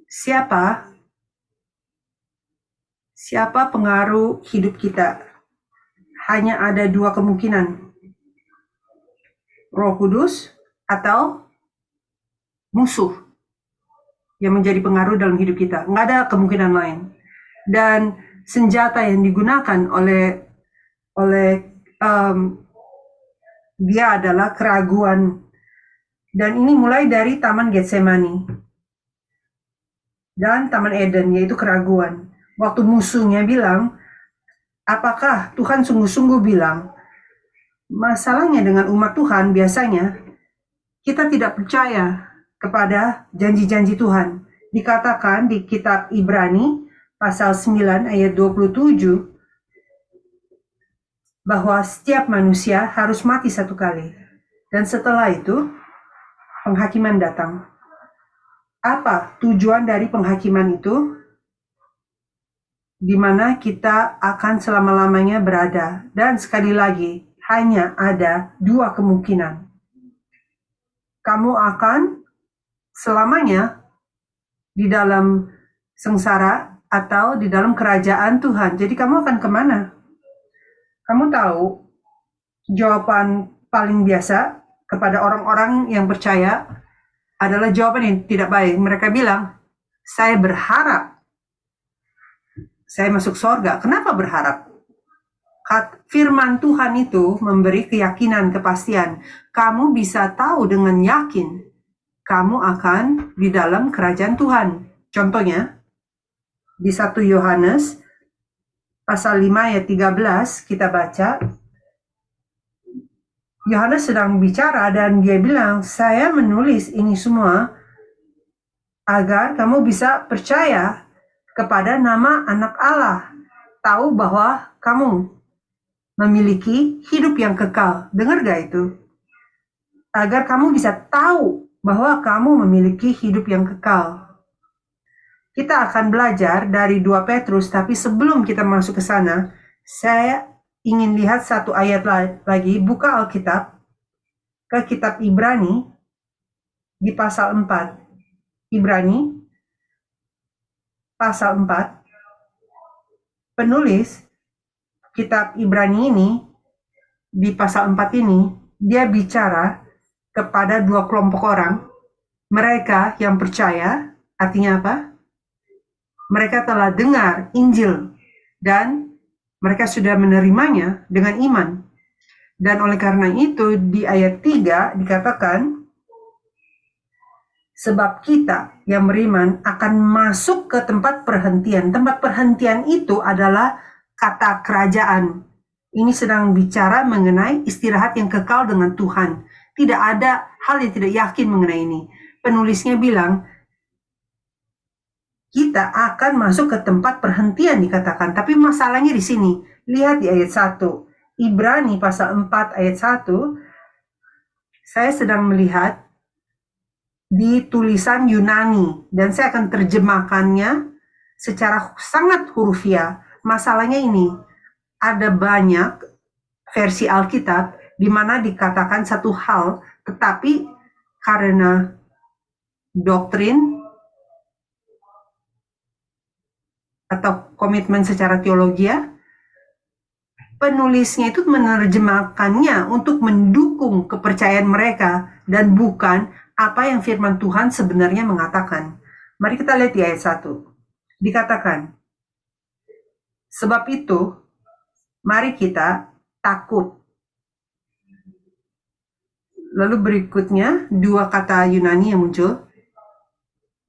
Siapa pengaruh hidup kita? Hanya ada dua kemungkinan, Roh Kudus atau musuh yang menjadi pengaruh dalam hidup kita. Nggak ada kemungkinan lain. Dan senjata yang digunakan oleh dia adalah keraguan. Dan ini mulai dari Taman Getsemani dan Taman Eden, yaitu keraguan. Waktu musuhnya bilang, apakah Tuhan sungguh-sungguh bilang? Masalahnya dengan umat Tuhan biasanya kita tidak percaya kepada janji-janji Tuhan. Dikatakan di kitab Ibrani pasal 9 ayat 27 bahwa setiap manusia harus mati satu kali. Dan setelah itu penghakiman datang. Apa tujuan dari penghakiman itu? Di mana kita akan selama-lamanya berada. Dan sekali lagi, hanya ada dua kemungkinan. Kamu akan selamanya di dalam sengsara atau di dalam kerajaan Tuhan. Jadi kamu akan kemana? Kamu tahu jawaban paling biasa kepada orang-orang yang percaya adalah jawaban yang tidak baik. Mereka bilang, saya berharap saya masuk surga. Kenapa berharap? Firman Tuhan itu memberi keyakinan, kepastian. Kamu bisa tahu dengan yakin kamu akan di dalam kerajaan Tuhan. Contohnya, di 1 Yohanes pasal 5 ayat 13 kita baca, Yohanes sedang bicara dan dia bilang, saya menulis ini semua agar kamu bisa percaya kepada nama anak Allah. Tahu bahwa kamu memiliki hidup yang kekal. Dengar gak itu? Agar kamu bisa tahu bahwa kamu memiliki hidup yang kekal. Kita akan belajar dari 2 Petrus, tapi sebelum kita masuk ke sana, saya ingin lihat satu ayat lagi. Buka Alkitab ke kitab Ibrani di pasal 4. Ibrani pasal 4. Penulis kitab Ibrani ini di pasal 4 ini dia bicara kepada dua kelompok orang. Mereka yang percaya, artinya apa? Mereka telah dengar Injil dan mereka sudah menerimanya dengan iman. Dan oleh karena itu di ayat 3 dikatakan, sebab kita yang beriman akan masuk ke tempat perhentian. Tempat perhentian itu adalah kata kerajaan. Ini sedang bicara mengenai istirahat yang kekal dengan Tuhan. Tidak ada hal yang tidak yakin mengenai ini. Penulisnya bilang, kita akan masuk ke tempat perhentian dikatakan. Tapi masalahnya di sini. Lihat di ayat 1. Ibrani pasal 4 ayat 1. Saya sedang melihat di tulisan Yunani. Dan saya akan terjemahkannya secara sangat hurufiah. Masalahnya ini. Ada banyak versi Alkitab di mana dikatakan satu hal. Tetapi karena doktrin atau komitmen secara teologi, penulisnya itu menerjemahkannya untuk mendukung kepercayaan mereka dan bukan apa yang firman Tuhan sebenarnya mengatakan. Mari kita lihat di ayat 1. Dikatakan, sebab itu, mari kita takut. Lalu berikutnya, dua kata Yunani yang muncul.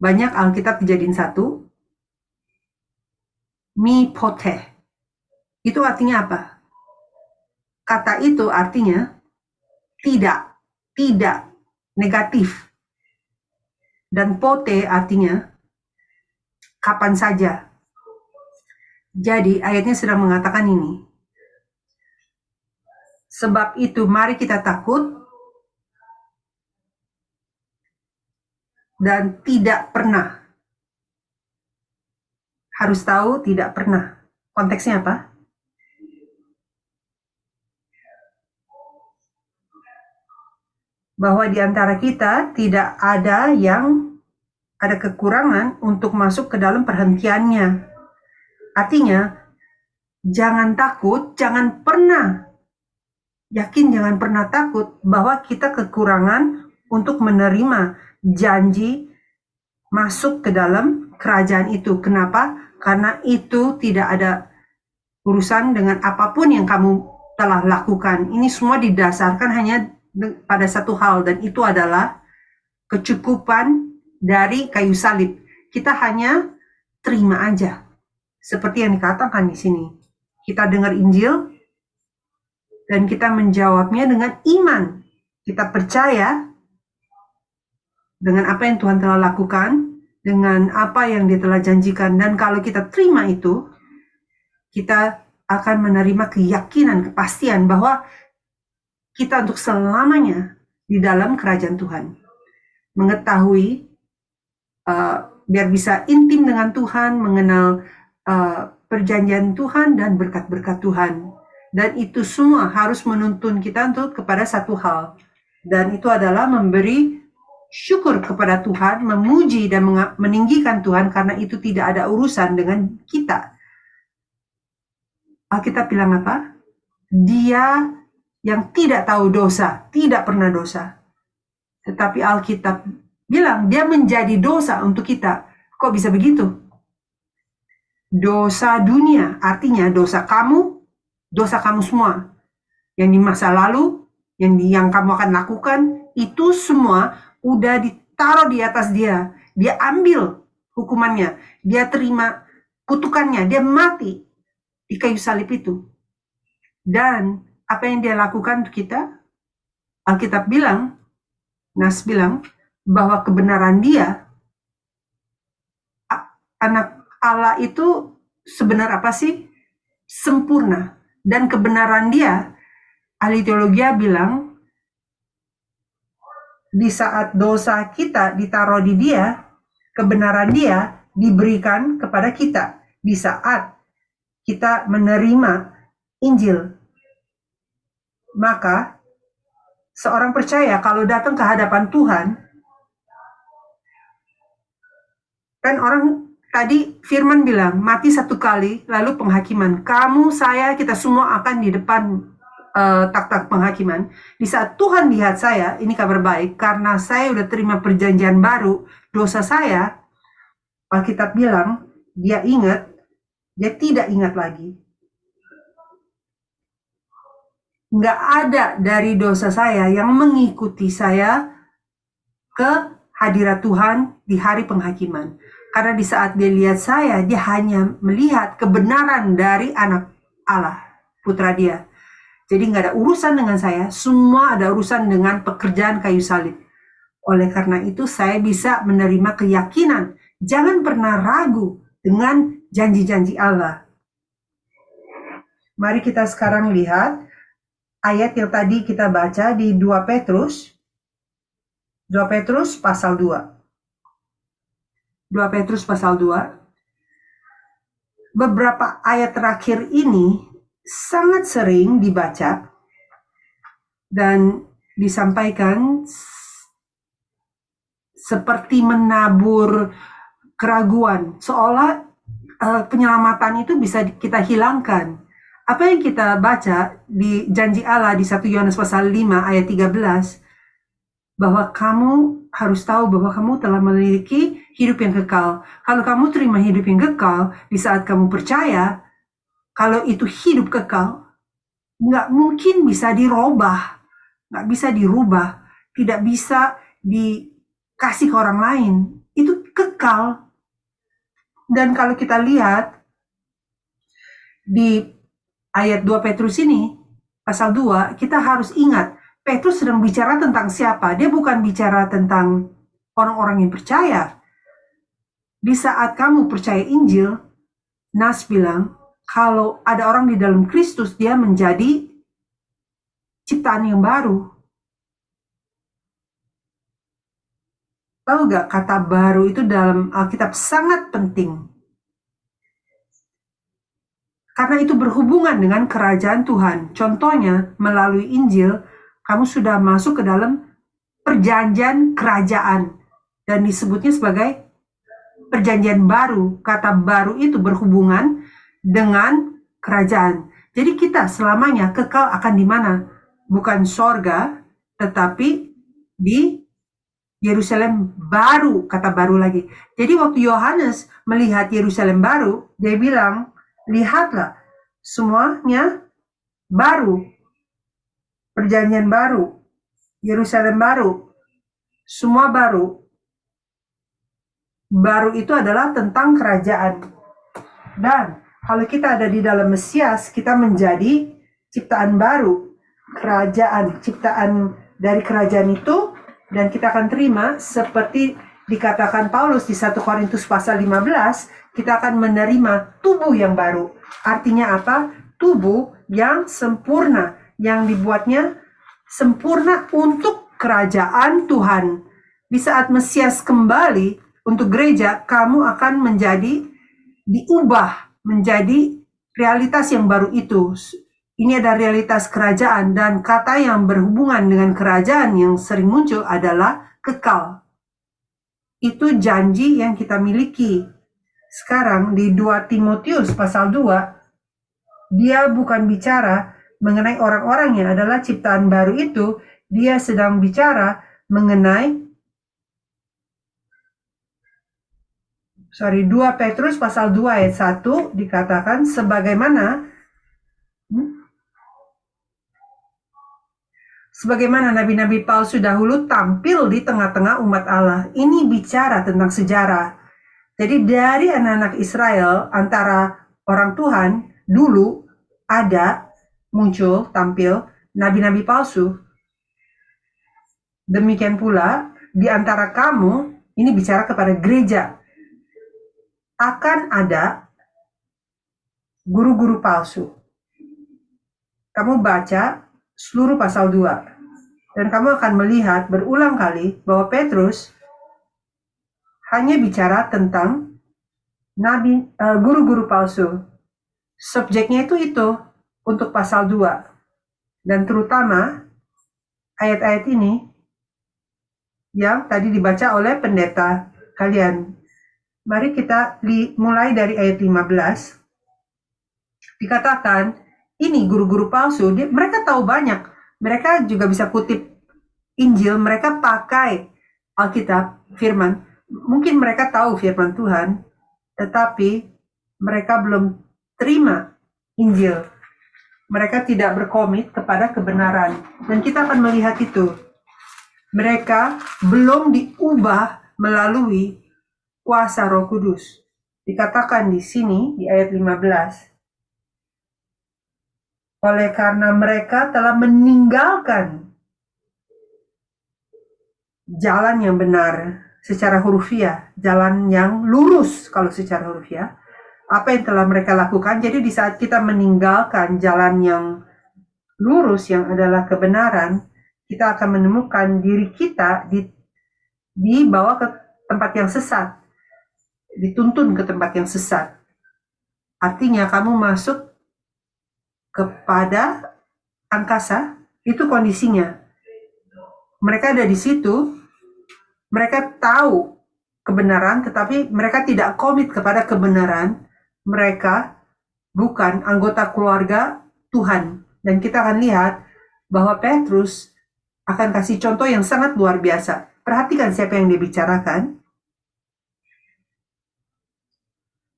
Banyak Alkitab dijadiin satu. Mipote. Itu artinya apa? Kata itu artinya tidak, negatif. Dan pote artinya kapan saja. Jadi ayatnya sedang mengatakan ini. Sebab itu mari kita takut dan tidak pernah. Harus tahu tidak pernah. Konteksnya apa? Bahwa di antara kita tidak ada yang ada kekurangan untuk masuk ke dalam perhentiannya. Artinya, jangan takut, jangan pernah takut bahwa kita kekurangan untuk menerima janji masuk ke dalam kerajaan itu. Kenapa? Karena itu tidak ada urusan dengan apapun yang kamu telah lakukan. Ini semua didasarkan hanya pada satu hal, dan itu adalah kecukupan dari kayu salib. Kita hanya terima aja. Seperti yang dikatakan di sini. Kita dengar Injil, dan kita menjawabnya dengan iman. Kita percaya dengan apa yang Tuhan telah lakukan, dengan apa yang Dia telah janjikan. Dan kalau kita terima itu, kita akan menerima keyakinan, kepastian bahwa kita untuk selamanya di dalam kerajaan Tuhan. Mengetahui, biar bisa intim dengan Tuhan, mengenal perjanjian Tuhan dan berkat-berkat Tuhan. Dan itu semua harus menuntun kita untuk kepada satu hal. Dan itu adalah memberi syukur kepada Tuhan, memuji dan meninggikan Tuhan, karena itu tidak ada urusan dengan kita. Alkitab bilang apa? Dia yang tidak tahu dosa, tidak pernah dosa. Tetapi Alkitab bilang dia menjadi dosa untuk kita. Kok bisa begitu? Dosa dunia, artinya dosa kamu semua. Yang di masa lalu, yang kamu akan lakukan, itu semua udah ditaruh di atas dia. Dia ambil hukumannya, dia terima kutukannya, dia mati di kayu salib itu. Dan apa yang dia lakukan untuk kita? Alkitab bilang, Nas bilang, bahwa kebenaran dia, anak Allah itu sebenar apa sih? Sempurna. Dan kebenaran dia, ahli teologi bilang, di saat dosa kita ditaruh di dia, kebenaran dia diberikan kepada kita. Di saat kita menerima Injil, maka seorang percaya kalau datang ke hadapan Tuhan, kan orang tadi firman bilang, mati satu kali, lalu penghakiman. Kamu, saya, kita semua akan di depan tak-tak penghakiman. Di saat Tuhan lihat saya, ini kabar baik, karena saya udah terima perjanjian baru, dosa saya, Alkitab bilang, dia ingat, dia tidak ingat lagi. Nggak ada dari dosa saya yang mengikuti saya ke hadirat Tuhan di hari penghakiman. Karena di saat dia lihat saya, dia hanya melihat kebenaran dari anak Allah, putra dia. Jadi nggak ada urusan dengan saya, semua ada urusan dengan pekerjaan kayu salib. Oleh karena itu saya bisa menerima keyakinan. Jangan pernah ragu dengan janji-janji Allah. Mari kita sekarang lihat ayat yang tadi kita baca di 2 Petrus pasal 2. 2 Petrus pasal 2. Beberapa ayat terakhir ini sangat sering dibaca dan disampaikan seperti menabur keraguan, seolah penyelamatan itu bisa kita hilangkan. Apa yang kita baca di janji Allah di 1 Yohanes pasal 5 ayat 13, bahwa kamu harus tahu bahwa kamu telah memiliki hidup yang kekal. Kalau kamu terima hidup yang kekal, di saat kamu percaya, kalau itu hidup kekal, nggak mungkin bisa dirubah, nggak bisa dirubah, tidak bisa dikasih ke orang lain. Itu kekal. Dan kalau kita lihat di ayat 2 Petrus ini, pasal 2, kita harus ingat, Petrus sedang bicara tentang siapa? Dia bukan bicara tentang orang-orang yang percaya. Di saat kamu percaya Injil, Nas bilang, kalau ada orang di dalam Kristus, dia menjadi ciptaan yang baru. Tahu gak, kata baru itu dalam Alkitab sangat penting. Karena itu berhubungan dengan kerajaan Tuhan. Contohnya, melalui Injil, kamu sudah masuk ke dalam perjanjian kerajaan. Dan disebutnya sebagai perjanjian baru. Kata baru itu berhubungan dengan kerajaan. Jadi kita selamanya kekal akan di mana? Bukan sorga, tetapi di Yerusalem baru, kata baru lagi. Jadi waktu Yohanes melihat Yerusalem baru, dia bilang, lihatlah, semuanya baru, perjanjian baru, Yerusalem baru, semua baru. Baru itu adalah tentang kerajaan. Dan kalau kita ada di dalam Mesias, kita menjadi ciptaan baru, kerajaan, ciptaan dari kerajaan itu, dan kita akan terima seperti dikatakan Paulus di 1 Korintus pasal 15, kita akan menerima tubuh yang baru. Artinya apa? Tubuh yang sempurna, yang dibuatnya sempurna untuk kerajaan Tuhan. Di saat Mesias kembali untuk gereja, kamu akan menjadi diubah menjadi realitas yang baru itu. Ini ada realitas kerajaan, dan kata yang berhubungan dengan kerajaan yang sering muncul adalah kekal. Itu janji yang kita miliki. Sekarang di 2 Timotius pasal 2, dia bukan bicara mengenai orang-orang yang adalah ciptaan baru itu, dia sedang bicara mengenai 2 Petrus pasal 2 ayat 1 dikatakan sebagaimana nabi-nabi palsu dahulu tampil di tengah-tengah umat Allah. Ini bicara tentang sejarah. Jadi dari anak-anak Israel, antara orang Tuhan, dulu ada, muncul, tampil, nabi-nabi palsu. Demikian pula, di antara kamu, ini bicara kepada gereja, akan ada guru-guru palsu. Kamu baca seluruh pasal 2, dan kamu akan melihat berulang kali bahwa Petrus hanya bicara tentang guru-guru palsu. Subjeknya itu untuk pasal 2, dan terutama ayat-ayat ini yang tadi dibaca oleh pendeta kalian. Mari kita mulai dari ayat 15. Dikatakan, ini guru-guru palsu, mereka tahu banyak. Mereka juga bisa kutip Injil, mereka pakai Alkitab, firman. Mungkin mereka tahu firman Tuhan, tetapi mereka belum terima Injil. Mereka tidak berkomit kepada kebenaran. Dan kita akan melihat itu. Mereka belum diubah melalui kuasa Roh Kudus. Dikatakan di sini di ayat 15. Oleh karena mereka telah meninggalkan jalan yang benar secara hurufiah, jalan yang lurus kalau secara hurufiah. Apa yang telah mereka lakukan? Jadi di saat kita meninggalkan jalan yang lurus yang adalah kebenaran, kita akan menemukan diri kita dibawa ke tempat yang sesat. Dituntun ke tempat yang sesat. Artinya kamu masuk kepada angkasa, itu kondisinya. Mereka ada di situ, mereka tahu kebenaran, tetapi mereka tidak komit kepada kebenaran. Mereka bukan anggota keluarga Tuhan. Dan kita akan lihat bahwa Petrus akan kasih contoh yang sangat luar biasa. Perhatikan siapa yang dibicarakan.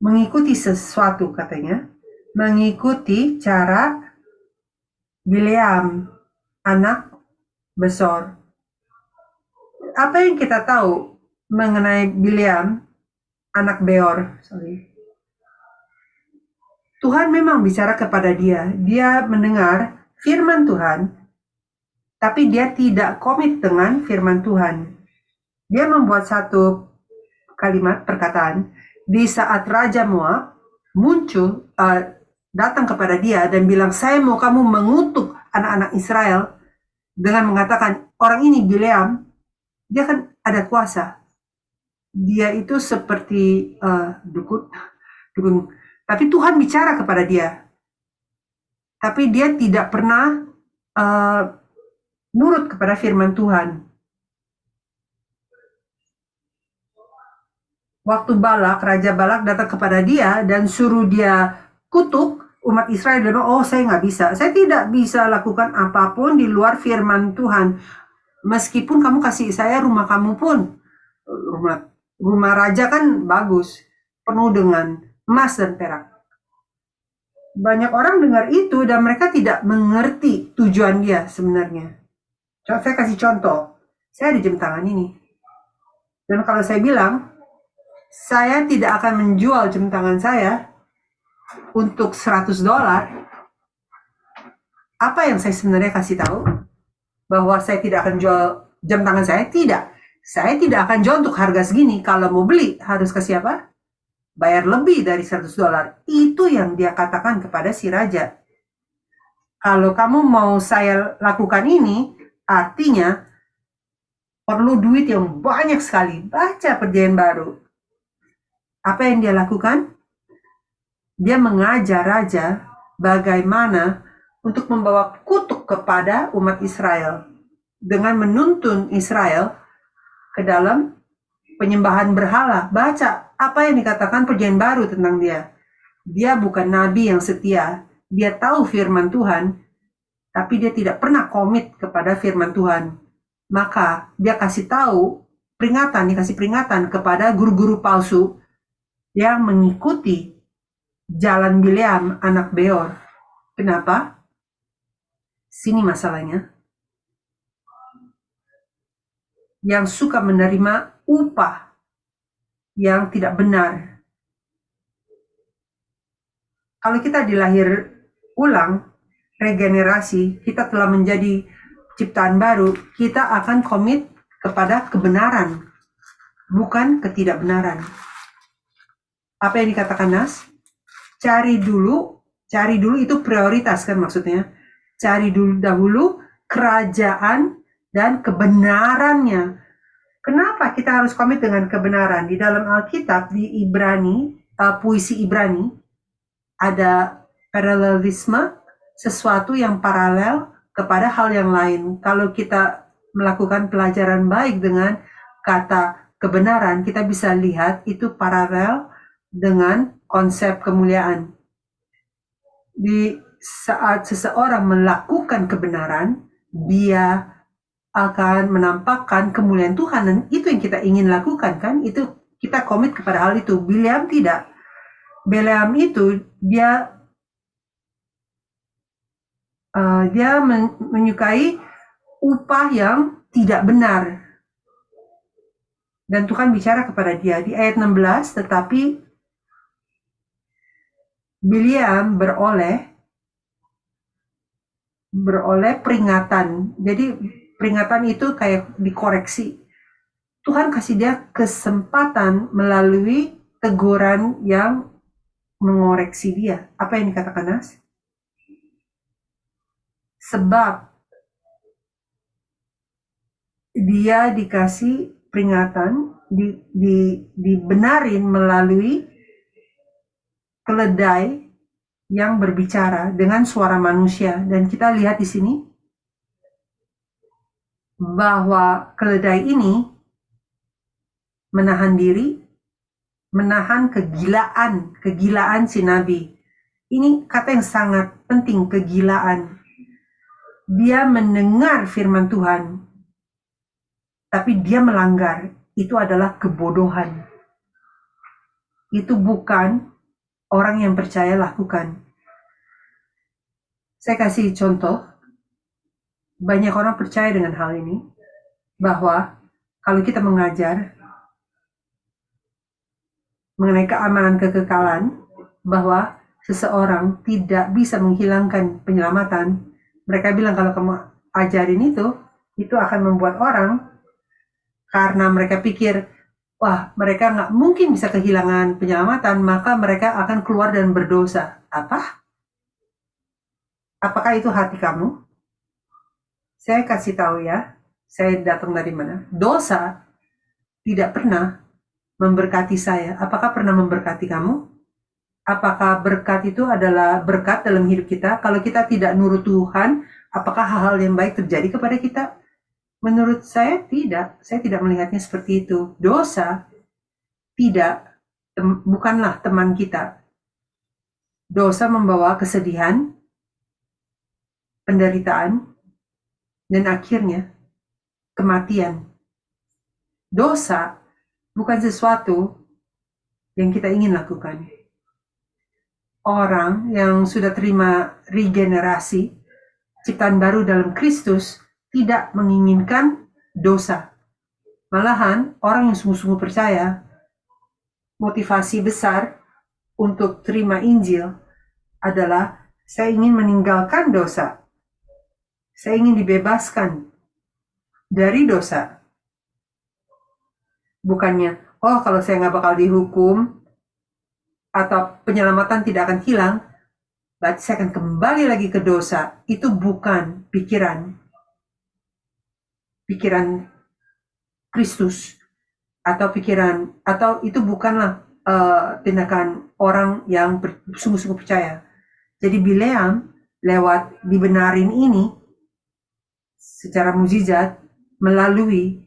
Mengikuti sesuatu katanya, mengikuti cara Bileam, anak Besor. Apa yang kita tahu mengenai Bileam, anak Beor? Tuhan memang bicara kepada dia. Dia mendengar firman Tuhan, tapi dia tidak komit dengan firman Tuhan. Dia membuat satu kalimat perkataan. Di saat Raja Moab muncul, datang kepada dia dan bilang, saya mau kamu mengutuk anak-anak Israel dengan mengatakan, orang ini Bileam, dia kan ada kuasa. Dia itu seperti dukun. Tapi Tuhan bicara kepada dia. Tapi dia tidak pernah nurut kepada firman Tuhan. Waktu Raja Balak datang kepada dia dan suruh dia kutuk umat Israel, dia bilang, oh saya nggak bisa. Saya tidak bisa lakukan apapun di luar firman Tuhan. Meskipun kamu kasih saya rumah kamu pun, rumah raja kan bagus, penuh dengan emas dan perak. Banyak orang dengar itu dan mereka tidak mengerti tujuan dia sebenarnya. Saya kasih contoh, saya ada jam tangan ini. Dan kalau saya bilang, saya tidak akan menjual jam tangan saya untuk $100. Apa yang saya sebenarnya kasih tahu? Bahwa saya tidak akan jual jam tangan saya? Tidak. Saya tidak akan jual untuk harga segini. Kalau mau beli, harus kasih apa? Bayar lebih dari $100. Itu yang dia katakan kepada si raja. Kalau kamu mau saya lakukan ini, artinya perlu duit yang banyak sekali. Baca Perjanjian Baru. Apa yang dia lakukan? Dia mengajar raja bagaimana untuk membawa kutuk kepada umat Israel dengan menuntun Israel ke dalam penyembahan berhala. Baca apa yang dikatakan Perjanjian Baru tentang dia. Dia bukan nabi yang setia. Dia tahu firman Tuhan, tapi dia tidak pernah komit kepada firman Tuhan. Maka dia kasih tahu dikasih peringatan kepada guru-guru palsu yang mengikuti jalan Bileam anak Beor. Kenapa? Sini masalahnya. Yang suka menerima upah yang tidak benar. Kalau kita dilahir ulang, regenerasi, kita telah menjadi ciptaan baru, kita akan komit kepada kebenaran, bukan ketidakbenaran. Apa yang dikatakan Nas? Cari dulu itu prioritas kan maksudnya. Cari dahulu kerajaan dan kebenarannya. Kenapa kita harus komit dengan kebenaran? Di dalam Alkitab, di Ibrani, puisi Ibrani, ada paralelisme, sesuatu yang paralel kepada hal yang lain. Kalau kita melakukan pelajaran baik dengan kata kebenaran, kita bisa lihat itu paralel dengan konsep kemuliaan. Di saat seseorang melakukan kebenaran, dia akan menampakkan kemuliaan Tuhan, dan itu yang kita ingin lakukan kan? Itu kita komit kepada hal itu. Bileam tidak. Bileam itu dia menyukai upah yang tidak benar. Dan Tuhan bicara kepada dia di ayat 16, tetapi Bileam beroleh peringatan. Jadi peringatan itu kayak dikoreksi. Tuhan kasih dia kesempatan melalui teguran yang mengoreksi dia. Apa yang dikatakan Nas? Sebab dia dikasih peringatan, dibenarin melalui keledai yang berbicara dengan suara manusia. Dan kita lihat di sini bahwa keledai ini menahan diri, menahan kegilaan si nabi. Ini kata yang sangat penting, kegilaan. Dia mendengar firman Tuhan, tapi dia melanggar. Itu adalah kebodohan. Itu bukan orang yang percaya lakukan. Saya kasih contoh. Banyak orang percaya dengan hal ini, bahwa kalau kita mengajar mengenai keamanan kekekalan, bahwa seseorang tidak bisa menghilangkan penyelamatan. Mereka bilang kalau kamu ajarin itu akan membuat orang, karena mereka pikir, wah mereka nggak mungkin bisa kehilangan penyelamatan, maka mereka akan keluar dan berdosa. Apakah itu hati kamu? Saya kasih tahu ya, saya datang dari mana. Dosa tidak pernah memberkati saya. Apakah pernah memberkati kamu? Apakah berkat itu adalah berkat dalam hidup kita? Kalau kita tidak nurut Tuhan, apakah hal-hal yang baik terjadi kepada kita? Menurut saya tidak. Saya tidak melihatnya seperti itu. Dosa bukanlah teman kita. Dosa membawa kesedihan, penderitaan, dan akhirnya kematian. Dosa bukan sesuatu yang kita ingin lakukan. Orang yang sudah terima regenerasi, ciptaan baru dalam Kristus, tidak menginginkan dosa. Malahan, orang yang sungguh-sungguh percaya, motivasi besar untuk terima Injil adalah saya ingin meninggalkan dosa. Saya ingin dibebaskan dari dosa. Bukannya, oh kalau saya nggak bakal dihukum, atau penyelamatan tidak akan hilang, berarti saya akan kembali lagi ke dosa. Itu bukan pikiran Kristus, atau itu bukanlah tindakan orang yang sungguh-sungguh percaya. Jadi Bileam lewat dibenarin ini secara mukjizat melalui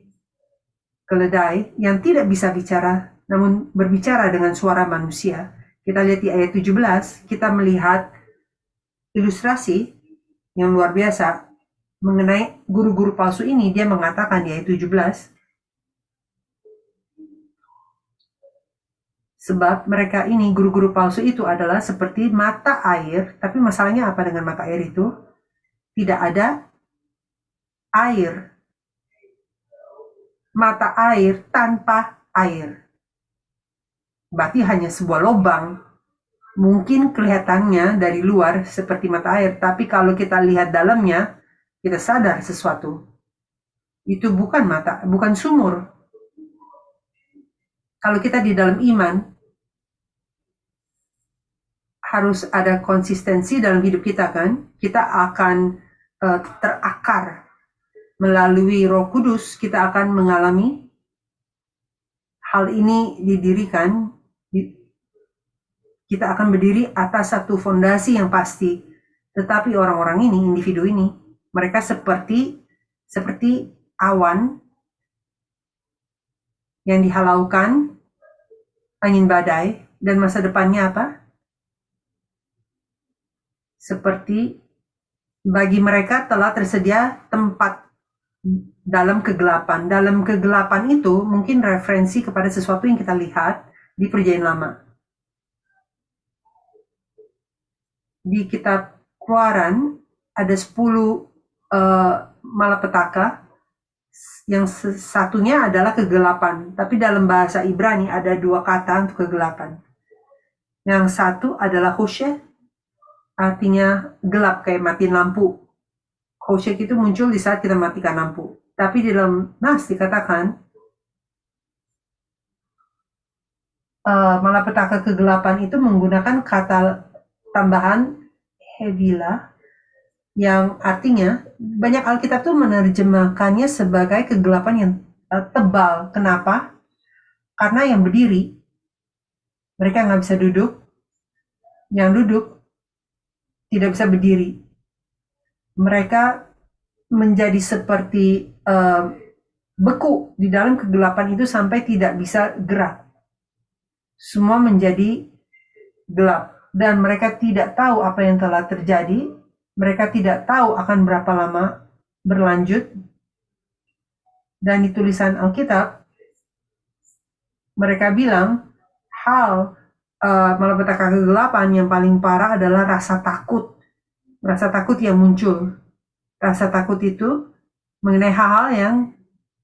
keledai yang tidak bisa bicara, namun berbicara dengan suara manusia. Kita lihat di ayat 17, kita melihat ilustrasi yang luar biasa mengenai guru-guru palsu ini. Dia mengatakan di ayat 17, sebab mereka ini, guru-guru palsu itu adalah seperti mata air. Tapi masalahnya apa dengan mata air itu? Tidak ada air. Mata air tanpa air. Berarti hanya sebuah lubang. Mungkin kelihatannya dari luar seperti mata air, tapi kalau kita lihat dalamnya, kita sadar sesuatu. Itu bukan sumur. Kalau kita di dalam iman, harus ada konsistensi dalam hidup kita kan. Kita akan terakar melalui Roh Kudus. Kita akan mengalami hal ini didirikan. Kita akan berdiri atas satu fondasi yang pasti. Tetapi orang-orang ini, individu ini, mereka seperti awan yang dihalaukan angin badai, dan masa depannya apa? Seperti bagi mereka telah tersedia tempat dalam kegelapan. Dalam kegelapan itu mungkin referensi kepada sesuatu yang kita lihat di Perjanjian Lama. Di kitab Keluaran ada 10 malapetaka, yang satunya adalah kegelapan. Tapi dalam bahasa Ibrani ada 2 kata untuk kegelapan. Yang satu adalah Hosheh, artinya gelap, kayak matiin lampu. Hosheh itu muncul di saat kita matikan lampu. Tapi di dalam Nas dikatakan malapetaka kegelapan itu menggunakan kata tambahan Hevila, yang artinya banyak Alkitab tuh menerjemahkannya sebagai kegelapan yang tebal. Kenapa? Karena yang berdiri mereka nggak bisa duduk, yang duduk tidak bisa berdiri. Mereka menjadi seperti beku di dalam kegelapan itu sampai tidak bisa gerak. Semua menjadi gelap. Dan mereka tidak tahu apa yang telah terjadi. Mereka tidak tahu akan berapa lama berlanjut. Dan di tulisan Alkitab, mereka bilang hal malapetaka kegelapan yang paling parah adalah rasa takut. Rasa takut yang muncul. Rasa takut itu mengenai hal-hal yang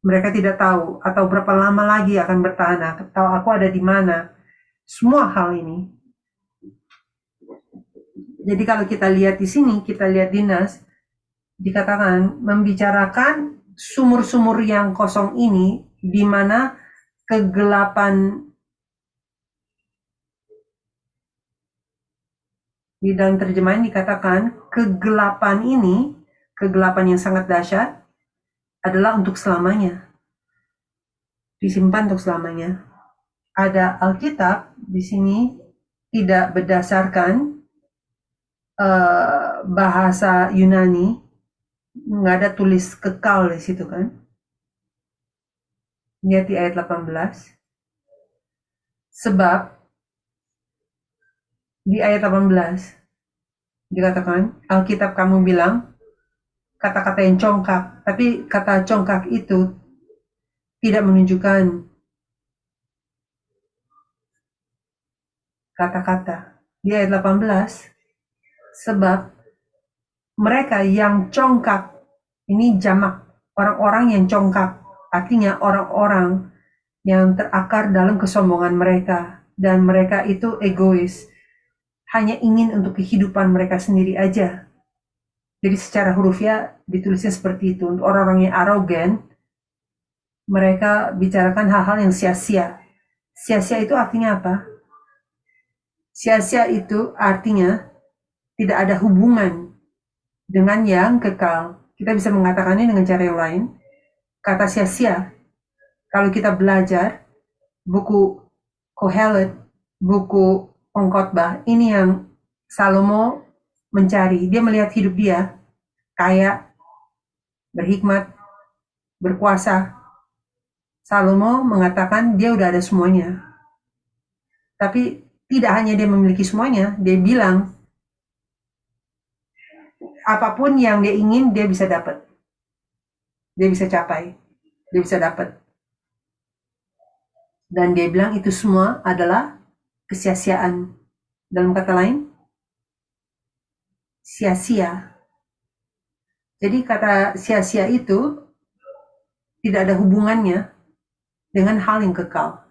mereka tidak tahu. Atau berapa lama lagi akan bertahan. Atau aku ada di mana. Semua hal ini. Jadi kalau kita lihat di sini, kita lihat di Nas, dikatakan membicarakan sumur-sumur yang kosong ini, di mana kegelapan, di dalam terjemahan dikatakan kegelapan ini, kegelapan yang sangat dahsyat, adalah untuk selamanya. Disimpan untuk selamanya. Ada Alkitab di sini tidak berdasarkan bahasa Yunani, nggak ada tulis kekal di situ kan. Lihat di ayat 18. Sebab di ayat 18 dikatakan, Alkitab kamu bilang kata-kata yang congkak, tapi kata congkak itu tidak menunjukkan kata-kata. Di ayat 18, sebab mereka yang congkak, ini jamak, orang-orang yang congkak, artinya orang-orang yang terakar dalam kesombongan mereka, dan mereka itu egois, hanya ingin untuk kehidupan mereka sendiri aja. Jadi secara hurufiah ditulisnya seperti itu. Untuk orang-orang yang arogan, mereka bicarakan hal-hal yang sia-sia. Sia-sia itu artinya apa? Sia-sia itu artinya tidak ada hubungan dengan yang kekal. Kita bisa mengatakannya dengan cara yang lain. Kata sia-sia, kalau kita belajar buku Kohelet, buku Pengkhotbah, ini yang Salomo mencari. Dia melihat hidup dia kaya, berhikmat, berkuasa. Salomo mengatakan dia udah ada semuanya. Tapi tidak hanya dia memiliki semuanya, dia bilang apapun yang dia ingin dia bisa dapat. Dia bisa capai. Dia bisa dapat. Dan dia bilang itu semua adalah kesia-siaan. Dalam kata lain, sia-sia. Jadi kata sia-sia itu tidak ada hubungannya dengan hal yang kekal.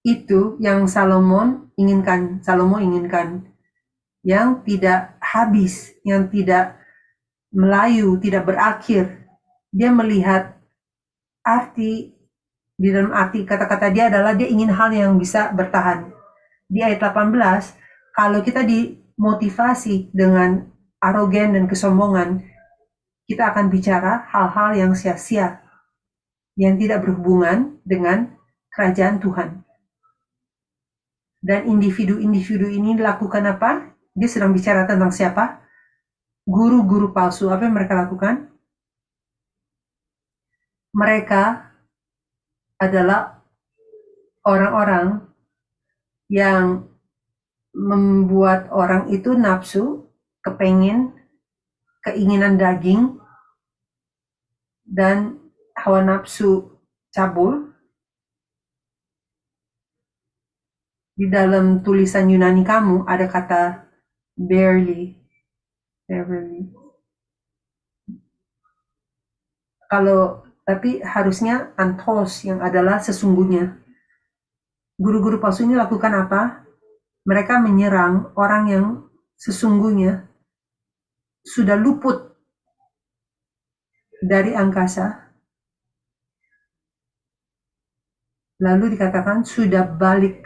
Itu yang Salomo inginkan. Yang tidak habis, yang tidak melayu, tidak berakhir. Dia melihat arti, di dalam arti kata-kata dia adalah dia ingin hal yang bisa bertahan. Di ayat 18, kalau kita dimotivasi dengan arogan dan kesombongan, kita akan bicara hal-hal yang sia-sia, yang tidak berhubungan dengan kerajaan Tuhan. Dan individu-individu ini lakukan apa? Dia sedang bicara tentang siapa? Guru-guru palsu. Apa yang mereka lakukan? Mereka adalah orang-orang yang membuat orang itu nafsu, keinginan daging, dan hawa nafsu cabul. Di dalam tulisan Yunani kamu ada kata barely. Tapi harusnya anthos, yang adalah sesungguhnya. Guru-guru palsu ini lakukan apa? Mereka menyerang orang yang sesungguhnya sudah luput dari angkasa. Lalu dikatakan sudah balik.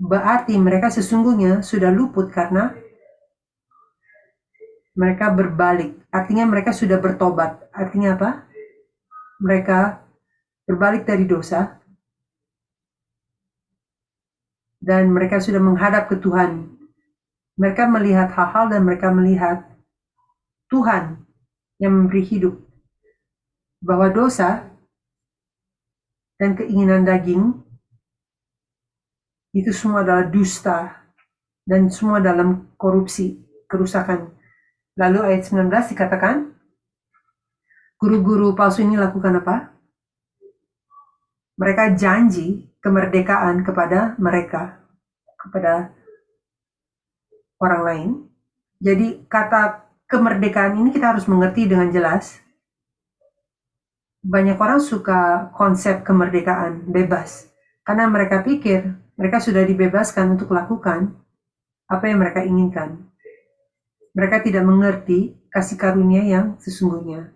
Berarti mereka sesungguhnya sudah luput karena mereka berbalik. Artinya mereka sudah bertobat. Artinya apa? Mereka berbalik dari dosa. Dan mereka sudah menghadap ke Tuhan. Mereka melihat hal-hal dan mereka melihat Tuhan yang memberi hidup. Bahwa dosa dan keinginan daging itu semua adalah dusta dan semua dalam korupsi, kerusakan. Lalu ayat 19 dikatakan, guru-guru palsu ini lakukan apa? Mereka janji kemerdekaan kepada mereka, kepada orang lain. Jadi kata kemerdekaan ini kita harus mengerti dengan jelas. Banyak orang suka konsep kemerdekaan, bebas. Karena mereka pikir mereka sudah dibebaskan untuk lakukan apa yang mereka inginkan. Mereka tidak mengerti kasih karunia yang sesungguhnya.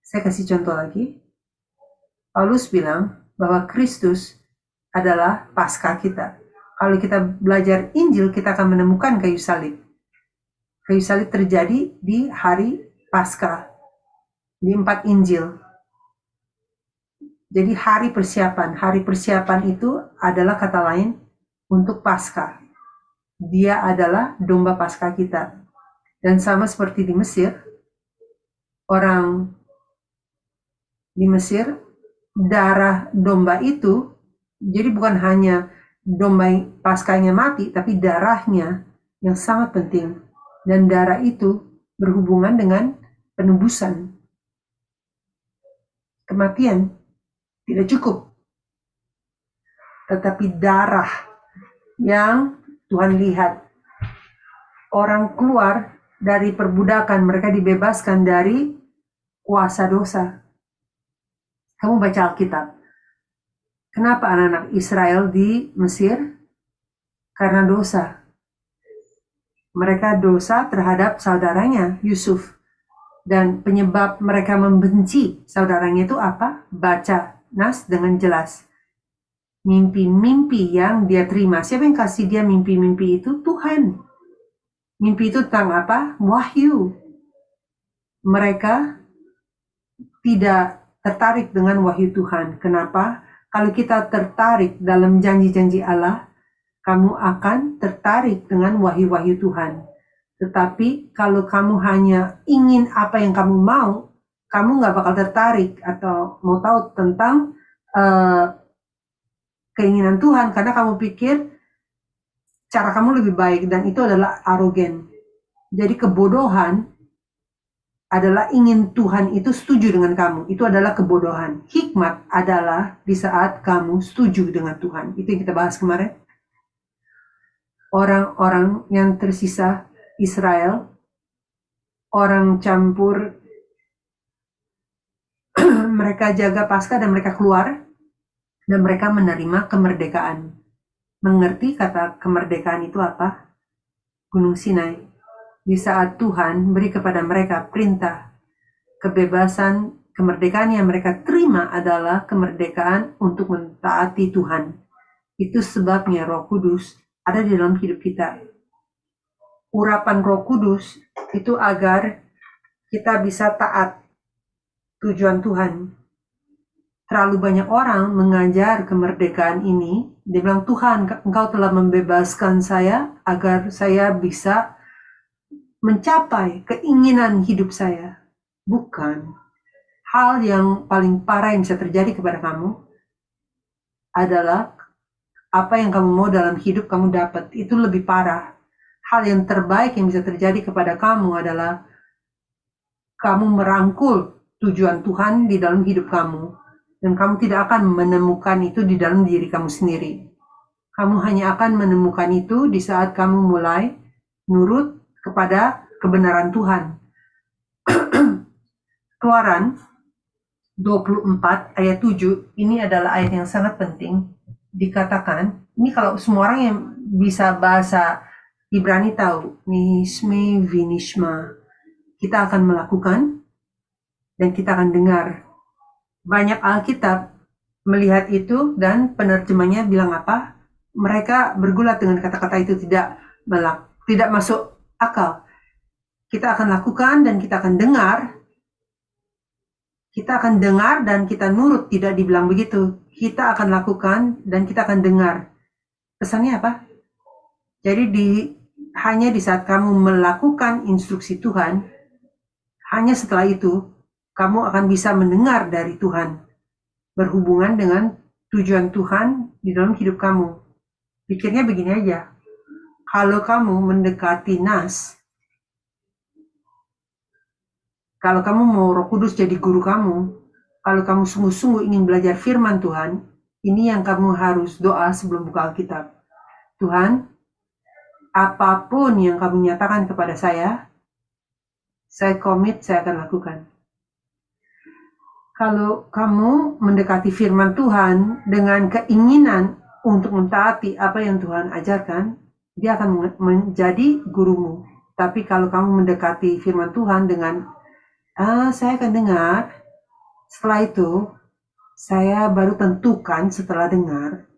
Saya kasih contoh lagi. Paulus bilang bahwa Kristus adalah Paskah kita. Kalau kita belajar Injil, kita akan menemukan kayu salib. Kayu salib terjadi di hari Paskah, di 4 Injil. Jadi hari persiapan itu adalah kata lain untuk Paskah. Dia adalah domba Paskah kita. Dan sama seperti di Mesir, orang di Mesir, darah domba itu, jadi bukan hanya domba Paskahnya mati, tapi darahnya yang sangat penting. Dan darah itu berhubungan dengan penebusan. Kematian tidak cukup, tetapi darah yang Tuhan lihat. Orang keluar dari perbudakan, mereka dibebaskan dari kuasa dosa. Kamu baca Alkitab. Kenapa anak-anak Israel di Mesir? Karena dosa. Mereka dosa terhadap saudaranya Yusuf. Dan penyebab mereka membenci saudaranya itu apa? Baca Nas dengan jelas. Mimpi-mimpi yang dia terima. Siapa yang kasih dia mimpi-mimpi itu? Tuhan. Mimpi itu tentang apa? Wahyu. Mereka tidak tertarik dengan wahyu Tuhan. Kenapa? Kalau kita tertarik dalam janji-janji Allah, kamu akan tertarik dengan wahyu-wahyu Tuhan. Tetapi kalau kamu hanya ingin apa yang kamu mau, kamu nggak bakal tertarik atau mau tahu tentang keinginan Tuhan, karena kamu pikir cara kamu lebih baik, dan itu adalah arogan. Jadi kebodohan adalah ingin Tuhan itu setuju dengan kamu. Itu adalah kebodohan. Hikmat adalah di saat kamu setuju dengan Tuhan. Itu yang kita bahas kemarin. Orang-orang yang tersisa Israel, orang campur, mereka jaga Paskah dan mereka keluar, dan mereka menerima kemerdekaan. Mengerti kata kemerdekaan itu apa? Gunung Sinai. Di saat Tuhan beri kepada mereka perintah, kebebasan, kemerdekaan yang mereka terima adalah kemerdekaan untuk mentaati Tuhan. Itu sebabnya Roh Kudus ada di dalam hidup kita. Urapan Roh Kudus itu agar kita bisa taat tujuan Tuhan. Terlalu banyak orang mengajar kemerdekaan ini. Dia bilang, Tuhan, Engkau telah membebaskan saya agar saya bisa mencapai keinginan hidup saya. Bukan. Hal yang paling parah yang bisa terjadi kepada kamu adalah apa yang kamu mau dalam hidup kamu dapat. Itu lebih parah. Hal yang terbaik yang bisa terjadi kepada kamu adalah kamu merangkul tujuan Tuhan di dalam hidup kamu. Dan kamu tidak akan menemukan itu di dalam diri kamu sendiri. Kamu hanya akan menemukan itu di saat kamu mulai nurut kepada kebenaran Tuhan. Keluaran 24 ayat 7, ini adalah ayat yang sangat penting. Dikatakan, ini kalau semua orang yang bisa bahasa Ibrani tahu, Nishme Vinishma, kita akan melakukan dan kita akan dengar. Banyak Alkitab melihat itu dan penerjemahnya bilang apa? Mereka bergulat dengan kata-kata itu tidak masuk akal. Kita akan lakukan dan kita akan dengar. Kita akan dengar dan kita nurut, tidak dibilang begitu. Kita akan lakukan dan kita akan dengar. Pesannya apa? Jadi hanya di saat kamu melakukan instruksi Tuhan, hanya setelah itu kamu akan bisa mendengar dari Tuhan. Berhubungan dengan tujuan Tuhan di dalam hidup kamu. Pikirnya begini aja. Kalau kamu mendekati Nas, kalau kamu mau Roh Kudus jadi guru kamu, kalau kamu sungguh-sungguh ingin belajar firman Tuhan, ini yang kamu harus doa sebelum buka Alkitab. Tuhan, apapun yang kamu nyatakan kepada saya komit, saya akan lakukan. Kalau kamu mendekati firman Tuhan dengan keinginan untuk mentaati apa yang Tuhan ajarkan, dia akan menjadi gurumu. Tapi kalau kamu mendekati firman Tuhan dengan saya akan dengar, setelah itu saya baru tentukan setelah dengar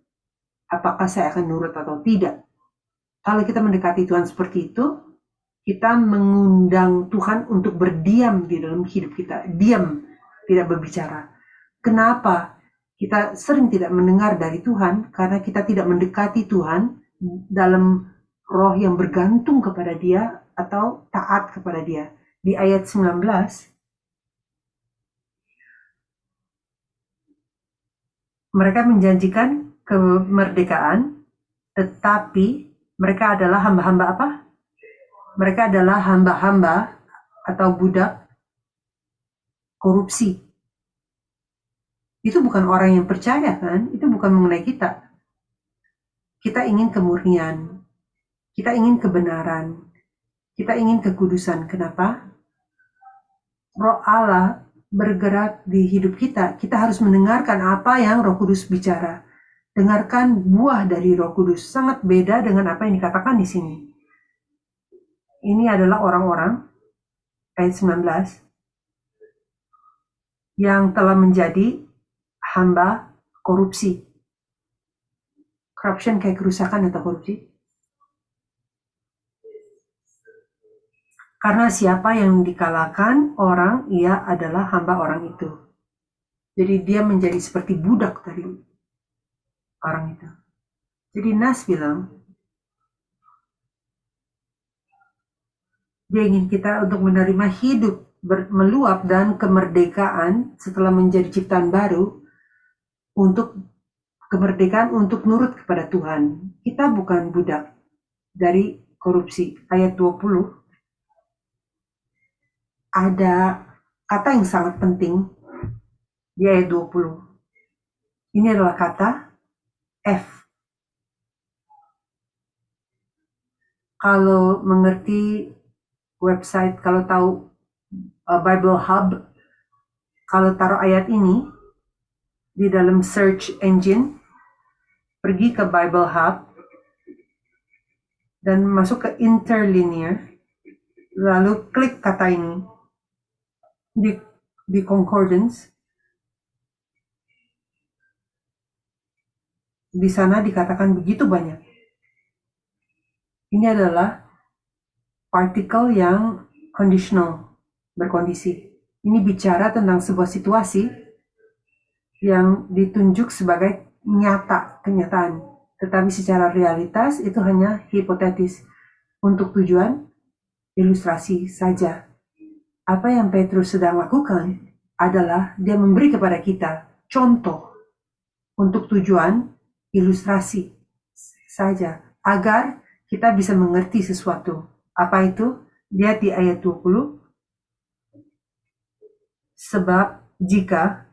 apakah saya akan nurut atau tidak. Kalau kita mendekati Tuhan seperti itu, kita mengundang Tuhan untuk berdiam di dalam hidup kita. Diam, tidak berbicara. Kenapa kita sering tidak mendengar dari Tuhan? Karena kita tidak mendekati Tuhan dalam roh yang bergantung kepada Dia atau taat kepada Dia. Di ayat 19, mereka menjanjikan kemerdekaan tetapi mereka adalah hamba-hamba apa? Mereka adalah hamba-hamba atau budak korupsi. Itu bukan orang yang percaya kan? Itu bukan mengenai kita. Kita ingin kemurnian, kita ingin kebenaran, kita ingin kekudusan. Kenapa? Roh Allah bergerak di hidup kita. Kita harus mendengarkan apa yang Roh Kudus bicara. Dengarkan buah dari Roh Kudus. Sangat beda dengan apa yang dikatakan di sini. Ini adalah orang-orang ayat 19 yang telah menjadi hamba korupsi. Corruption kayak kerusakan atau korupsi. Karena siapa yang dikalahkan orang, ia adalah hamba orang itu. Jadi dia menjadi seperti budak dari orang itu. Jadi Nas bilang, dia ingin kita untuk menerima hidup meluap dan kemerdekaan setelah menjadi ciptaan baru, untuk kemerdekaan untuk nurut kepada Tuhan. Kita bukan budak dari korupsi. Ayat 20 ada kata yang sangat penting di ayat 20. Ini adalah kata F. Kalau mengerti website, kalau tahu Bible Hub, kalau taruh ayat ini di dalam search engine, pergi ke Bible Hub dan masuk ke interlinear, lalu klik kata ini di concordance. Di sana dikatakan begitu banyak. Ini adalah partikel yang conditional, berkondisi. Ini bicara tentang sebuah situasi yang ditunjuk sebagai nyata, kenyataan. Tetapi secara realitas itu hanya hipotetis untuk tujuan ilustrasi saja. Apa yang Petrus sedang lakukan adalah dia memberi kepada kita contoh untuk tujuan ilustrasi saja, agar kita bisa mengerti sesuatu. Apa itu? Lihat di ayat 20. Sebab jika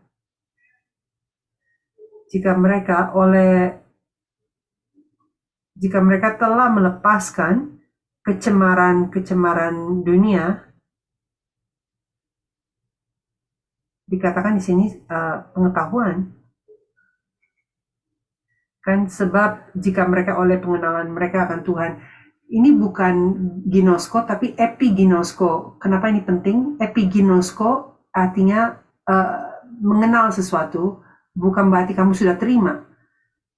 mereka telah melepaskan kecemaran dunia, dikatakan di sini pengetahuan. Kan sebab jika mereka oleh pengenalan mereka akan Tuhan. Ini bukan ginosko tapi epiginosko. Kenapa ini penting? Epiginosko artinya mengenal sesuatu, bukan berarti kamu sudah terima,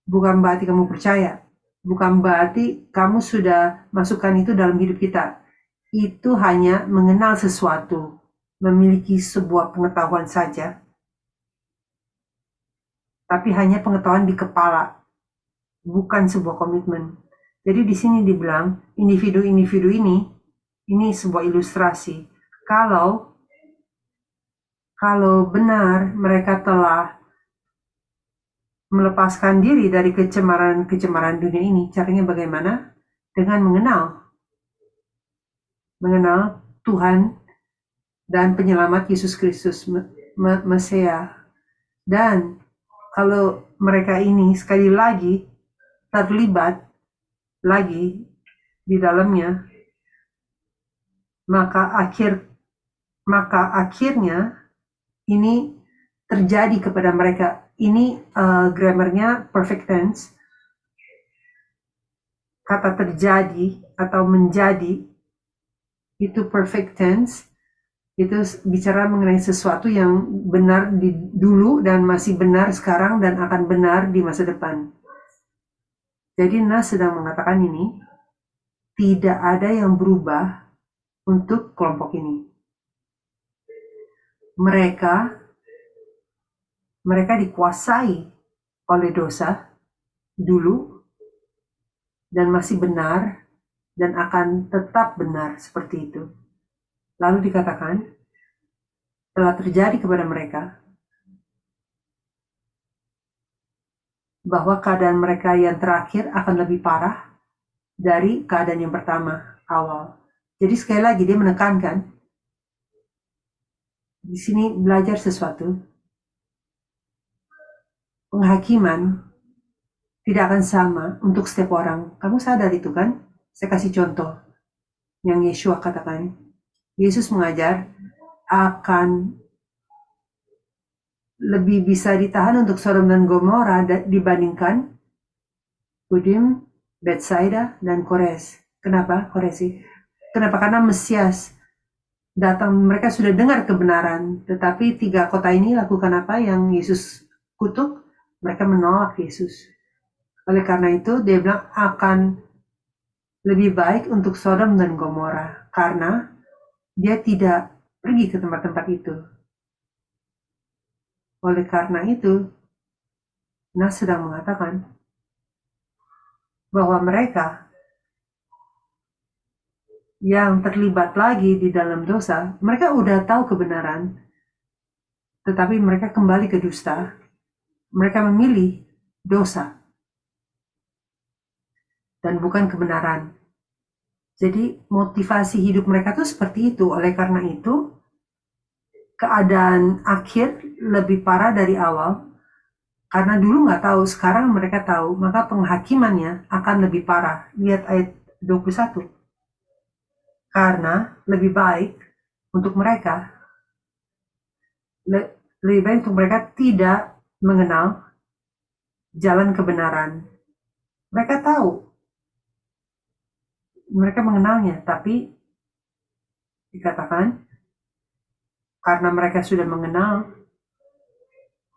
bukan berarti kamu percaya, bukan berarti kamu sudah masukkan itu dalam hidup kita. Itu hanya mengenal sesuatu, memiliki sebuah pengetahuan saja, tapi hanya pengetahuan di kepala, bukan sebuah komitmen. Jadi di sini dibilang individu-individu ini sebuah ilustrasi. Kalau benar mereka telah melepaskan diri dari kecemaran dunia ini, caranya bagaimana? Dengan mengenal Tuhan dan penyelamat Yesus Kristus, Mesia. Dan kalau mereka ini sekali lagi terlibat lagi di dalamnya, maka akhirnya ini terjadi kepada mereka. Ini grammarnya perfect tense. Kata terjadi atau menjadi itu perfect tense. Itu bicara mengenai sesuatu yang benar di dulu dan masih benar sekarang dan akan benar di masa depan. Jadi Nas sedang mengatakan ini, tidak ada yang berubah untuk kelompok ini. Mereka dikuasai oleh dosa dulu dan masih benar dan akan tetap benar seperti itu. Lalu dikatakan telah terjadi kepada mereka bahwa keadaan mereka yang terakhir akan lebih parah dari keadaan yang pertama awal. Jadi sekali lagi dia menekankan di sini belajar sesuatu. Penghakiman tidak akan sama untuk setiap orang. Kamu sadar itu kan? Saya kasih contoh yang Yeshua katakan. Yesus mengajar akan lebih bisa ditahan untuk Sodom dan Gomora dibandingkan Udim, Bethsaida, dan Kores. Kenapa Koresi? Kenapa? Karena Mesias datang, mereka sudah dengar kebenaran, tetapi 3 kota ini lakukan apa yang Yesus kutuk? Mereka menolak Yesus. Oleh karena itu, dia bilang akan lebih baik untuk Sodom dan Gomora, karena dia tidak pergi ke tempat-tempat itu. Oleh karena itu, Nas sedang mengatakan bahwa mereka yang terlibat lagi di dalam dosa, mereka udah tahu kebenaran, tetapi mereka kembali ke dusta. Mereka memilih dosa dan bukan kebenaran. Jadi motivasi hidup mereka tuh seperti itu. Oleh karena itu, keadaan akhir lebih parah dari awal. Karena dulu nggak tahu, sekarang mereka tahu, maka penghakimannya akan lebih parah. Lihat ayat 21. Karena lebih baik untuk mereka, lebih baik untuk mereka tidak mengenal jalan kebenaran. Mereka tahu, mereka mengenalnya, tapi dikatakan karena mereka sudah mengenal,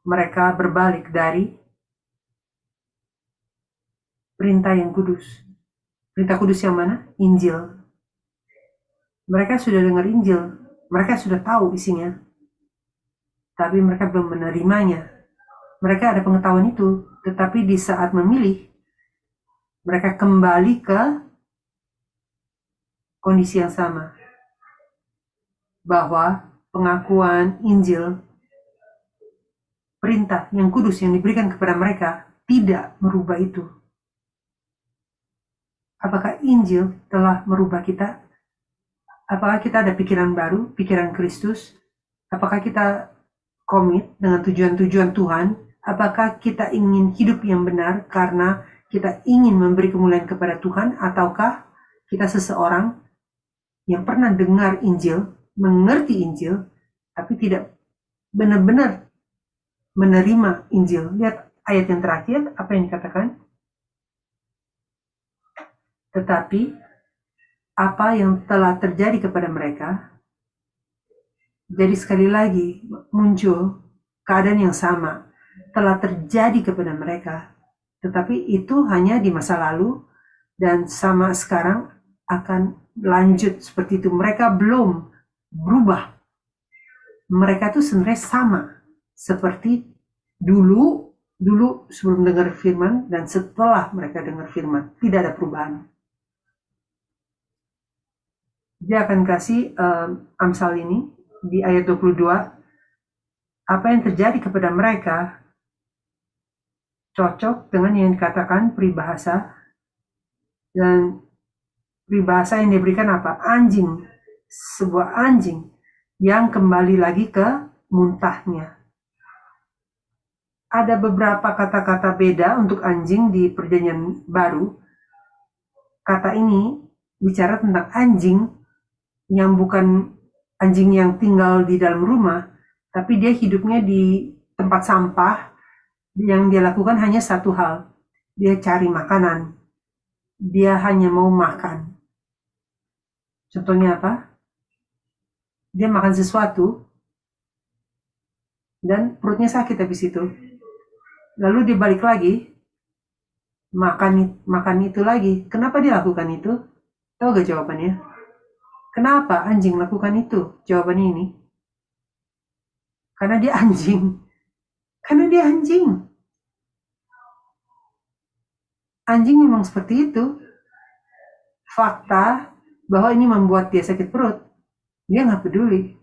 mereka berbalik dari perintah yang kudus. Perintah kudus yang mana? Injil. Mereka sudah dengar Injil, mereka sudah tahu isinya, tapi mereka belum menerimanya. Mereka ada pengetahuan itu, tetapi di saat memilih, mereka kembali ke kondisi yang sama. Bahwa pengakuan Injil, perintah yang kudus yang diberikan kepada mereka, tidak merubah itu. Apakah Injil telah merubah kita? Apakah kita ada pikiran baru, pikiran Kristus? Apakah kita komit dengan tujuan-tujuan Tuhan? Apakah kita ingin hidup yang benar karena kita ingin memberi kemuliaan kepada Tuhan? Ataukah kita seseorang yang pernah dengar Injil, mengerti Injil, tapi tidak benar-benar menerima Injil? Lihat ayat yang terakhir, apa yang dikatakan? Tetapi apa yang telah terjadi kepada mereka, jadi sekali lagi muncul keadaan yang sama telah terjadi kepada mereka, tetapi itu hanya di masa lalu dan sama sekarang akan lanjut seperti itu. Mereka belum berubah, mereka tuh sebenarnya sama seperti dulu sebelum dengar firman dan setelah mereka dengar firman, tidak ada perubahan. Dia akan kasih Amsal ini di ayat 22, apa yang terjadi kepada mereka cocok dengan yang dikatakan peribahasa, dan peribahasa yang diberikan apa? Anjing, sebuah anjing yang kembali lagi ke muntahnya. Ada beberapa kata-kata beda untuk anjing di Perjanjian Baru. Kata ini bicara tentang anjing yang bukan anjing yang tinggal di dalam rumah, tapi dia hidupnya di tempat sampah. Yang dia lakukan hanya satu hal, dia cari makanan, dia hanya mau makan. Contohnya apa? Dia makan sesuatu dan perutnya sakit habis itu, lalu dia balik lagi makan itu lagi. Kenapa dia lakukan itu? Tahu gak jawabannya? Kenapa anjing lakukan itu? Jawabannya ini. Karena dia anjing. Karena dia anjing. Anjing memang seperti itu. Fakta bahwa ini membuat dia sakit perut, dia nggak peduli.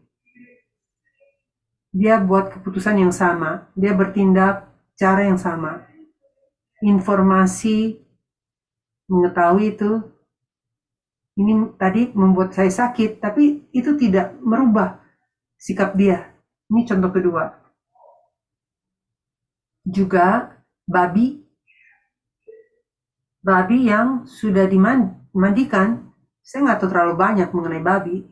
Dia buat keputusan yang sama. Dia bertindak cara yang sama. informasi, mengetahui itu, ini tadi membuat saya sakit, tapi itu tidak merubah sikap dia. Ini contoh kedua. Juga babi yang sudah dimandikan, saya nggak tahu terlalu banyak mengenai babi,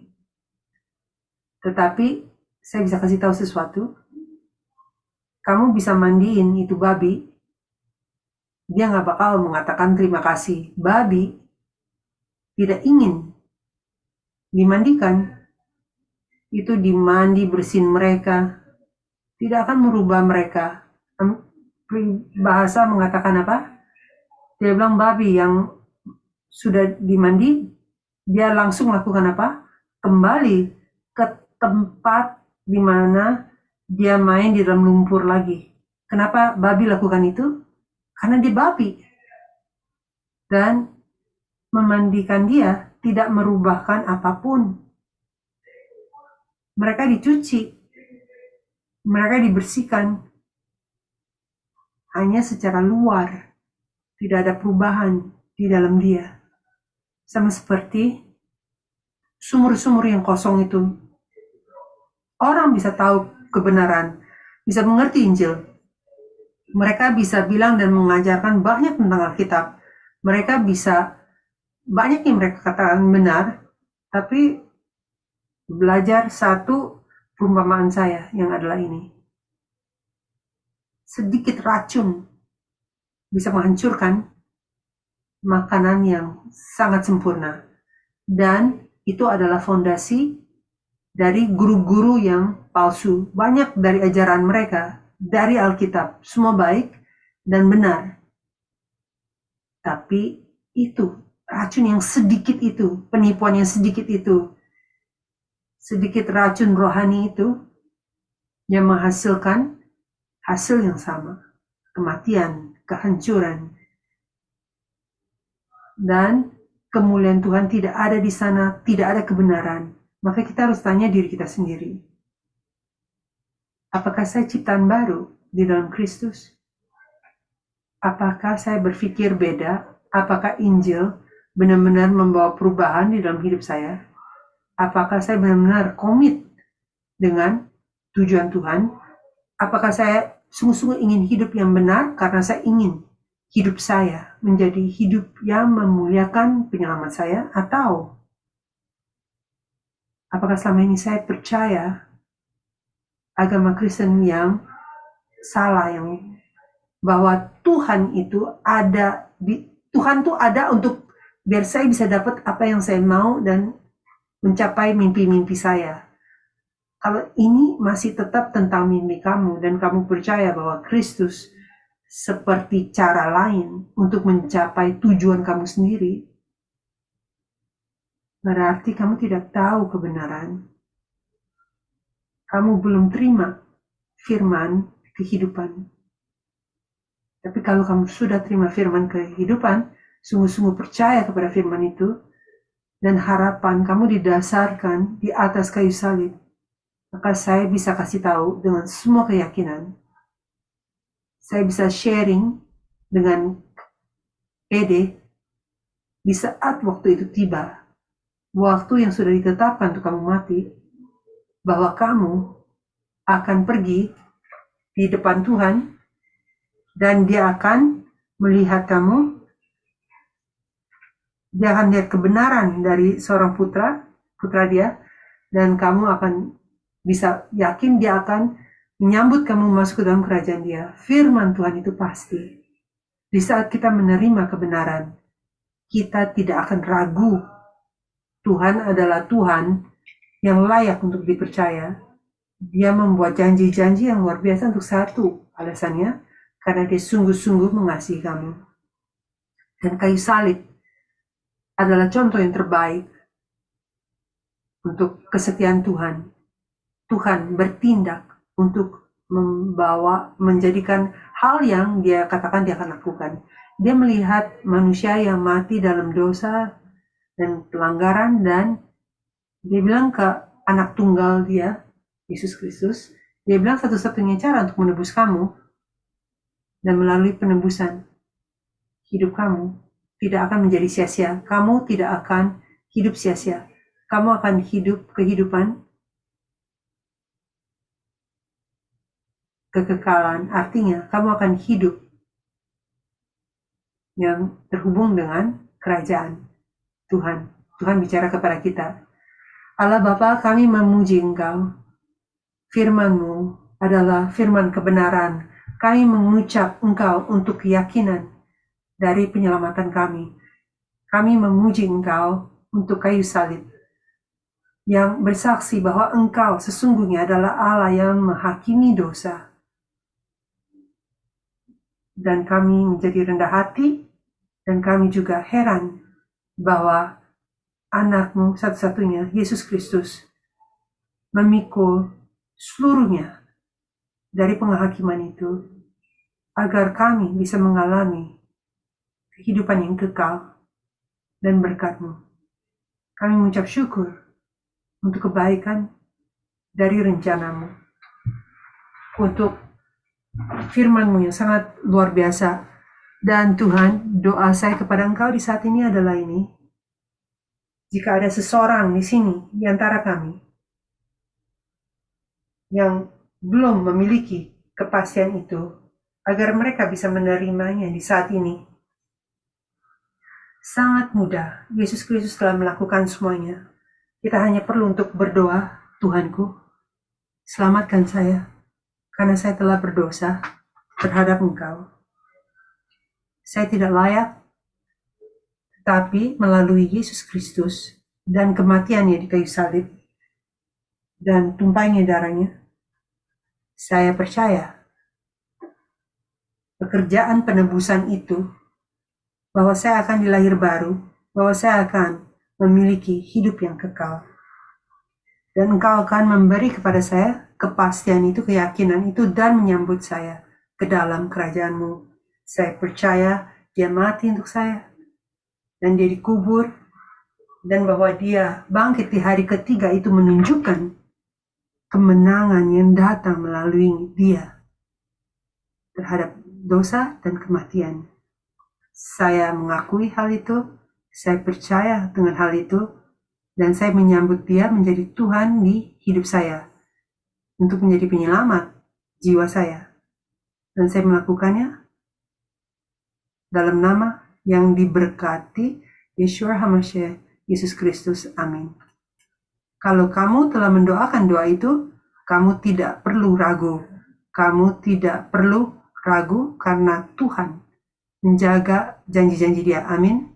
tetapi saya bisa kasih tahu sesuatu. Kamu bisa mandiin itu babi, dia nggak bakal mengatakan terima kasih. Babi tidak ingin dimandikan, itu dimandi bersihin mereka, tidak akan merubah mereka. Bahasa mengatakan apa? Dia bilang babi yang sudah dimandi, dia langsung lakukan apa? Kembali ke tempat di mana dia main di dalam lumpur lagi. Kenapa babi lakukan itu? Karena dia babi. Dan memandikan dia tidak merubahkan apapun. Mereka dicuci, mereka dibersihkan, hanya secara luar, tidak ada perubahan di dalam dia. Sama seperti sumur-sumur yang kosong itu. Orang bisa tahu kebenaran, bisa mengerti Injil. Mereka bisa bilang dan mengajarkan banyak tentang Alkitab. Mereka bisa, banyak yang mereka katakan benar, tapi belajar satu perumpamaan saya yang adalah ini. Sedikit racun bisa menghancurkan makanan yang sangat sempurna. Dan itu adalah fondasi dari guru-guru yang palsu. Banyak dari ajaran mereka, dari Alkitab, semua baik dan benar. Tapi itu, racun yang sedikit itu, penipuan yang sedikit itu, sedikit racun rohani itu yang menghasilkan hasil yang sama, kematian, kehancuran, dan kemuliaan Tuhan tidak ada di sana, tidak ada kebenaran. Maka kita harus tanya diri kita sendiri, apakah saya ciptaan baru di dalam Kristus? Apakah saya berpikir beda? Apakah Injil benar-benar membawa perubahan di dalam hidup saya? Apakah saya benar-benar komit dengan tujuan Tuhan? Apakah saya sungguh-sungguh ingin hidup yang benar karena saya ingin hidup saya menjadi hidup yang memuliakan penyelamat saya? Atau apakah selama ini saya percaya agama Kristen yang salah, yang bahwa Tuhan itu ada, Tuhan tuh ada untuk biar saya bisa dapat apa yang saya mau dan mencapai mimpi-mimpi saya. Kalau ini masih tetap tentang mimpi kamu dan kamu percaya bahwa Kristus seperti cara lain untuk mencapai tujuan kamu sendiri, berarti kamu tidak tahu kebenaran. Kamu belum terima firman kehidupan. Tapi kalau kamu sudah terima firman kehidupan, sungguh-sungguh percaya kepada firman itu, dan harapan kamu didasarkan di atas kayu salib, maka saya bisa kasih tahu dengan semua keyakinan. Saya bisa sharing dengan pede di saat waktu itu tiba, waktu yang sudah ditetapkan untuk kamu mati, bahwa kamu akan pergi di depan Tuhan dan dia akan melihat kamu. Dia akan lihat kebenaran dari seorang putra dia, dan kamu akan bisa yakin dia akan menyambut kamu masuk ke dalam kerajaan dia. Firman Tuhan itu pasti. Di saat kita menerima kebenaran, kita tidak akan ragu. Tuhan adalah Tuhan yang layak untuk dipercaya. Dia membuat janji-janji yang luar biasa untuk satu alasannya, karena dia sungguh-sungguh mengasihi kamu. Dan kayu salib adalah contoh yang terbaik untuk kesetiaan Tuhan. Tuhan bertindak untuk menjadikan hal yang dia katakan dia akan lakukan. Dia melihat manusia yang mati dalam dosa dan pelanggaran, dan dia bilang ke anak tunggal dia, Yesus Kristus, dia bilang satu-satunya cara untuk menebus kamu dan melalui penebusan hidup kamu tidak akan menjadi sia-sia. Kamu tidak akan hidup sia-sia. Kamu akan hidup kehidupan kekekalan. Artinya, kamu akan hidup yang terhubung dengan kerajaan Tuhan. Tuhan bicara kepada kita. Allah Bapa, kami memuji Engkau. Firman-Mu adalah firman kebenaran. Kami mengucap Engkau untuk keyakinan dari penyelamatan kami. Kami memuji Engkau untuk kayu salib yang bersaksi bahwa Engkau sesungguhnya adalah Allah yang menghakimi dosa. Dan kami menjadi rendah hati, dan kami juga heran bahwa anak-Mu satu-satunya, Yesus Kristus, memikul seluruhnya dari penghakiman itu, agar kami bisa mengalami kehidupan yang kekal dan berkat-Mu. Kami mengucap syukur untuk kebaikan dari rencana-Mu, untuk firman-Mu yang sangat luar biasa. Dan Tuhan, doa saya kepada Engkau di saat ini adalah ini. Jika ada seseorang di sini, di antara kami, yang belum memiliki kepastian itu, agar mereka bisa menerimanya di saat ini. Sangat mudah, Yesus Kristus telah melakukan semuanya. Kita hanya perlu untuk berdoa, Tuhanku, selamatkan saya, karena saya telah berdosa terhadap Engkau. Saya tidak layak, tetapi melalui Yesus Kristus dan kematiannya di kayu salib dan tumpahnya darahnya, saya percaya pekerjaan penebusan itu, bahwa saya akan dilahir baru, bahwa saya akan memiliki hidup yang kekal. Dan Engkau akan memberi kepada saya kepastian itu, keyakinan itu, dan menyambut saya ke dalam kerajaan-Mu. Saya percaya Dia mati untuk saya, dan Dia dikubur, dan bahwa Dia bangkit di hari ketiga itu menunjukkan kemenangan yang datang melalui Dia terhadap dosa dan kematian. Saya mengakui hal itu, saya percaya dengan hal itu, dan saya menyambut Dia menjadi Tuhan di hidup saya, untuk menjadi penyelamat jiwa saya. Dan saya melakukannya dalam nama yang diberkati Yeshua HaMashiach, Yesus Kristus. Amin. Kalau kamu telah mendoakan doa itu, kamu tidak perlu ragu. Kamu tidak perlu ragu karena Tuhan menjaga janji-janji Dia. Amin.